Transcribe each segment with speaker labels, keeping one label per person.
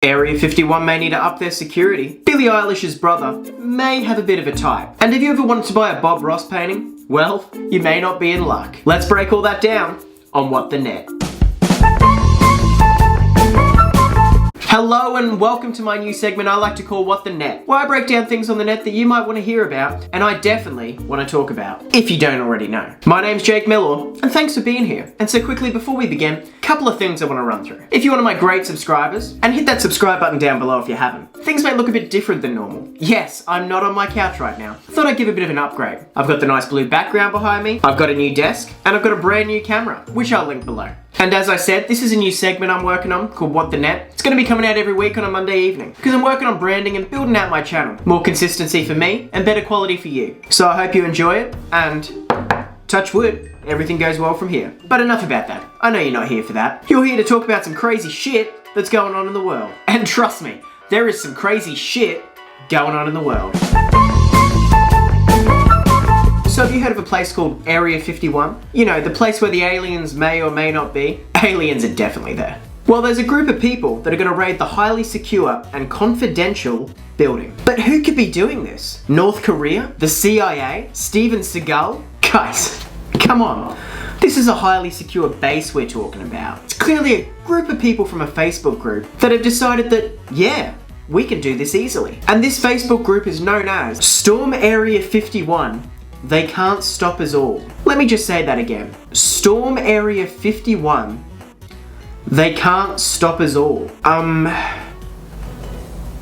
Speaker 1: Area 51 may need to up their security. Billie Eilish's brother may have a bit of a type. And have you ever wanted to buy a Bob Ross painting? Well, you may not be in luck. Let's break all that down on What the Net. Hello and welcome to my new segment I like to call What the Net, where I break down things on the net that you might want to hear about, and I definitely want to talk about, if you don't already know. My name's Jake Miller, and thanks for being here. And so quickly before we begin, a couple of things I want to run through. If you're one of my great subscribers, and hit that subscribe button down below if you haven't, things may look a bit different than normal. Yes, I'm not on my couch right now. I thought I'd give a bit of an upgrade. I've got the nice blue background behind me, I've got a new desk, and I've got a brand new camera, which I'll link below. And as I said, this is a new segment I'm working on called What the Net. It's going to be coming out every week on a Monday evening because I'm working on branding and building out my channel. More consistency for me and better quality for you. So I hope you enjoy it and touch wood, everything goes well from here. But enough about that. I know you're not here for that. You're here to talk about some crazy shit that's going on in the world. And trust me, there is some crazy shit going on in the world. So have you heard of a place called Area 51? You know, the place where the aliens may or may not be. Aliens are definitely there. Well, there's a group of people that are going to raid the highly secure and confidential building. But who could be doing this? North Korea? The CIA? Steven Seagal? Guys, come on. This is a highly secure base we're talking about. It's clearly a group of people from a Facebook group that have decided that, yeah, we can do this easily. And this Facebook group is known as Storm Area 51. They can't stop us all. Let me just say that again. Storm Area 51. They can't stop us all.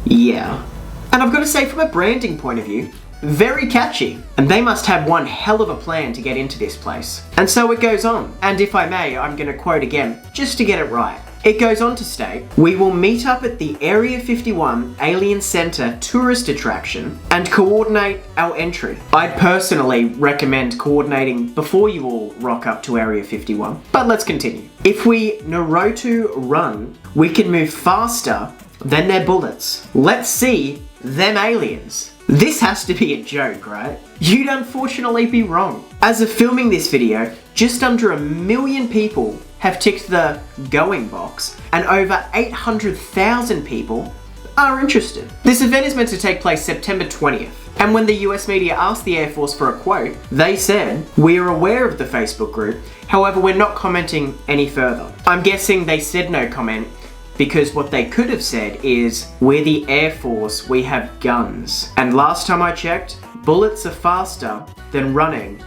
Speaker 1: Yeah. And I've got to say, from a branding point of view, very catchy. And they must have one hell of a plan to get into this place. And so it goes on. And if I may, I'm going to quote again, just to get it right. It goes on to state, "We will meet up at the Area 51 Alien Center tourist attraction and coordinate our entry." I'd personally recommend coordinating before you all rock up to Area 51. But let's continue. "If we Naruto run, we can move faster than their bullets. Let's see them aliens." This has to be a joke, right? You'd unfortunately be wrong. As of filming this video, just under 1 million people have ticked the going box, and over 800,000 people are interested. This event is meant to take place September 20th, and when the US media asked the Air Force for a quote, they said, "We are aware of the Facebook group, however we're not commenting any further." I'm guessing they said no comment because what they could have said is, "We're the Air Force, we have guns. And last time I checked, bullets are faster than running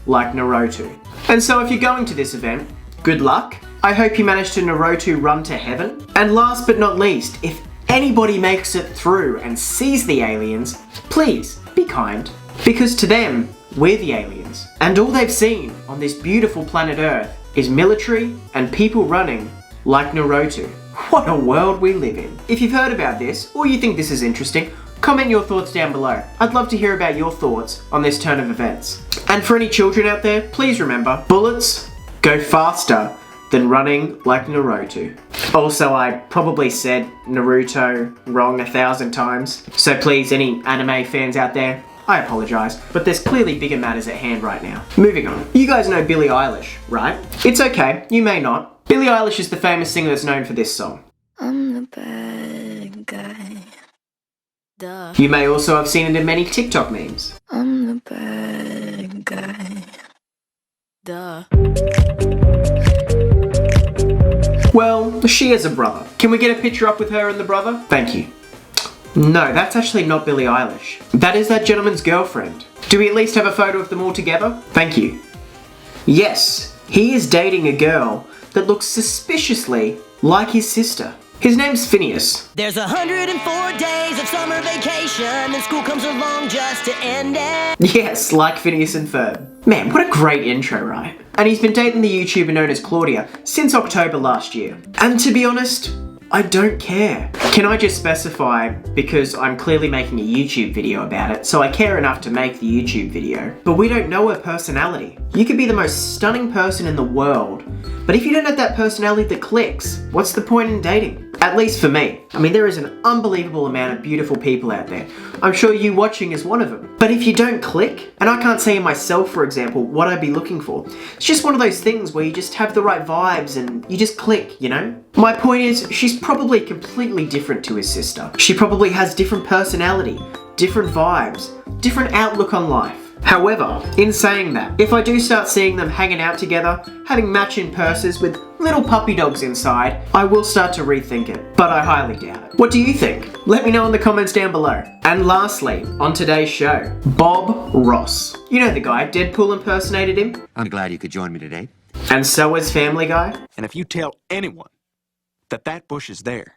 Speaker 1: like Naruto." And so if you're going to this event, good luck. I hope you manage to Naruto run to heaven. And last but not least, if anybody makes it through and sees the aliens, please be kind. Because to them, we're the aliens. And all they've seen on this beautiful planet Earth is military and people running like Naruto. What a world we live in. If you've heard about this, or you think this is interesting, comment your thoughts down below. I'd love to hear about your thoughts on this turn of events. And for any children out there, please remember, bullets go faster than running like Naruto. Also, I probably said Naruto wrong 1,000 times, so please, any anime fans out there, I apologise, but there's clearly bigger matters at hand right now. Moving on. You guys know Billie Eilish, right? It's okay, you may not. Billie Eilish is the famous singer that's known for this song.
Speaker 2: I'm the bad guy. Duh.
Speaker 1: You may also have seen it in many TikTok memes.
Speaker 2: I'm the bad guy. Duh.
Speaker 1: Well, she has a brother. Can we get a picture up with her and the brother? Thank you. No, that's actually not Billie Eilish. That is that gentleman's girlfriend. Do we at least have a photo of them all together? Thank you. Yes, he is dating a girl that looks suspiciously like his sister. His name's Phineas.
Speaker 3: There's 104 days of summer vacation and school comes along just to end it.
Speaker 1: Yes, like Phineas and Ferb. Man, what a great intro, right? And he's been dating the YouTuber known as Claudia since October last year. And to be honest, I don't care. Can I just specify, because I'm clearly making a YouTube video about it, so I care enough to make the YouTube video, but we don't know her personality. You could be the most stunning person in the world, but if you don't have that personality that clicks, what's the point in dating? At least for me. I mean, there is an unbelievable amount of beautiful people out there. I'm sure you watching is one of them. But if you don't click, and I can't say in myself, for example, what I'd be looking for, it's just one of those things where you just have the right vibes and you just click, you know? My point is, she's probably completely different to his sister. She probably has different personality, different vibes, different outlook on life. However, in saying that, if I do start seeing them hanging out together, having matching purses with little puppy dogs inside, I will start to rethink it, but I highly doubt it. What do you think? Let me know in the comments down below. And lastly, on today's show, Bob Ross. You know the guy, Deadpool impersonated him.
Speaker 4: I'm glad you could join me today.
Speaker 1: And so was Family Guy.
Speaker 5: And if you tell anyone that that bush is there,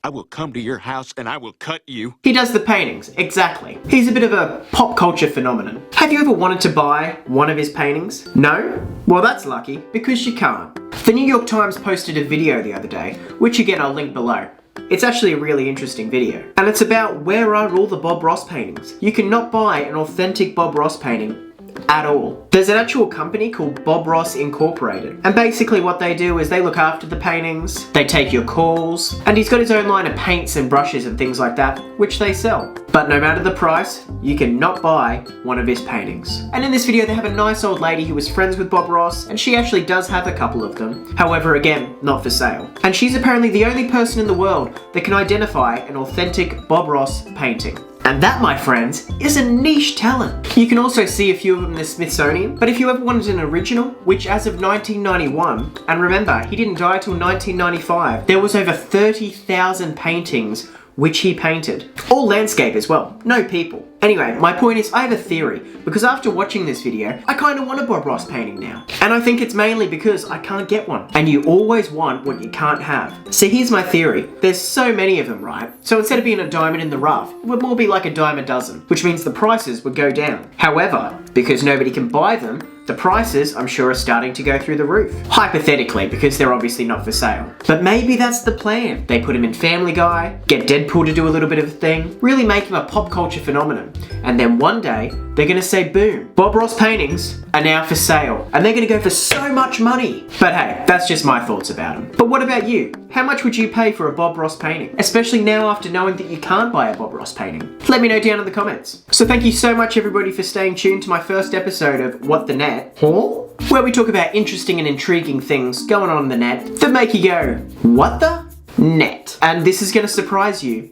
Speaker 5: I will come to your house and I will cut you.
Speaker 1: He does the paintings, exactly. He's a bit of a pop culture phenomenon. Have you ever wanted to buy one of his paintings? No? Well, that's lucky, because you can't. The New York Times posted a video the other day, which again I'll link below. It's actually a really interesting video. And it's about where are all the Bob Ross paintings. You cannot buy an authentic Bob Ross painting at all. There's an actual company called Bob Ross Incorporated, and basically what they do is they look after the paintings, they take your calls, and he's got his own line of paints and brushes and things like that, which they sell. But no matter the price, you cannot buy one of his paintings. And in this video they have a nice old lady who was friends with Bob Ross, and she actually does have a couple of them. However, again, not for sale. And she's apparently the only person in the world that can identify an authentic Bob Ross painting. And that, my friends, is a niche talent. You can also see a few of them in the Smithsonian, but if you ever wanted an original, which as of 1991, and remember, he didn't die till 1995, there was over 30,000 paintings which he painted. All landscape as well, no people. Anyway, my point is I have a theory, because after watching this video, I kind of want a Bob Ross painting now. And I think it's mainly because I can't get one. And you always want what you can't have. So here's my theory. There's so many of them, right? So instead of being a diamond in the rough, it would more be like a dime a dozen, which means the prices would go down. However, because nobody can buy them, the prices, I'm sure, are starting to go through the roof. Hypothetically, because they're obviously not for sale. But maybe that's the plan. They put him in Family Guy, get Deadpool to do a little bit of a thing, really make him a pop culture phenomenon. And then one day, they're gonna say, boom, Bob Ross paintings are now for sale. And they're gonna go for so much money. But hey, that's just my thoughts about him. But what about you? How much would you pay for a Bob Ross painting? Especially now after knowing that you can't buy a Bob Ross painting. Let me know down in the comments. So thank you so much everybody for staying tuned to my first episode of What the Net, where we talk about interesting and intriguing things going on in the net that make you go, what the net? And this is gonna surprise you,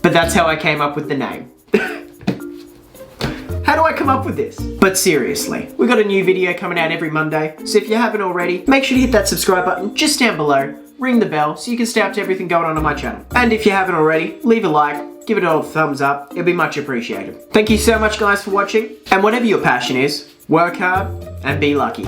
Speaker 1: but that's how I came up with the name. How do I come up with this? But seriously, we got a new video coming out every Monday, so if you haven't already, make sure to hit that subscribe button just down below, ring the bell so you can stay up to everything going on my channel. And if you haven't already, leave a like, give it a thumbs up, it'll be much appreciated. Thank you so much guys for watching, and whatever your passion is, work hard and be lucky.